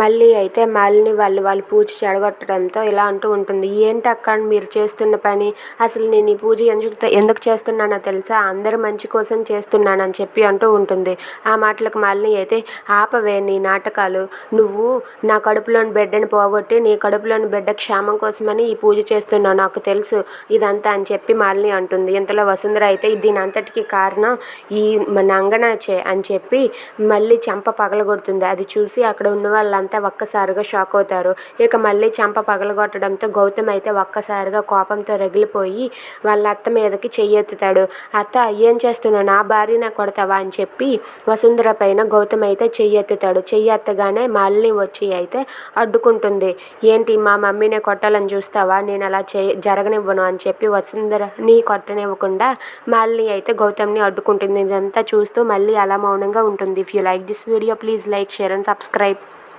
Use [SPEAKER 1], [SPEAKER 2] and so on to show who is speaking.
[SPEAKER 1] మళ్ళీ అయితే మాలిని వాళ్ళు పూజ చెడగొట్టడంతో ఇలా అంటూ ఉంటుంది. ఏంటక్క మీరు చేస్తున్న పని, అసలు నేను ఈ పూజ ఎందుకు చేస్తున్నానో తెలుసా, అందరి మంచి కోసం చేస్తున్నానని చెప్పి అంటూ ఉంటుంది. ఆ మాటలకు మాలిని అయితే ఆపవే నీ నాటకాలు, నువ్వు నా కడుపులోని బిడ్డని పోగొట్టి నీ కడుపులోని బిడ్డ క్షేమం కోసమని ఈ పూజ చేస్తున్నావు, నాకు తెలుసు ఇదంతా అని చెప్పి మాలిని అంటుంది. ఇంతలో వసుంధర అయితే దీని అంతటికీ కారణం ఈ నంగనాచే అని చెప్పి మళ్ళీ చెంప పగలగొడుతుంది. అది చూసి అక్కడ ఉన్న వాళ్ళంతా ఒక్కసారిగా షాక్ అవుతారు. ఇక మళ్ళీ చెంప పగలగొట్టడంతో గౌతమ్ అయితే ఒక్కసారిగా కోపంతో రగిలిపోయి వాళ్ళ అత్త మీదకి చెయ్యెత్తుతాడు. అత్త ఏం చేస్తున్నావు, నా భార్యనే కొడతావా అని చెప్పి వసుంధర పైన గౌతమ్ అయితే చెయ్యెత్తుతాడు. చెయ్యెత్తగానే మాలిని వచ్చి అయితే అడ్డుకుంటుంది. ఏంటి మా మమ్మీనే కొట్టాలని చూస్తావా, నేను అలా జరగనివ్వను అని చెప్పి వసుంధరని కొట్టనివ్వకుండా మాలిని అయితే గౌతమ్ని అడ్డుకుంటుంది. ఇదంతా చూస్తూ మళ్ళీ అలా మౌనంగా ఉంటుంది. If you like this video please like, share and subscribe.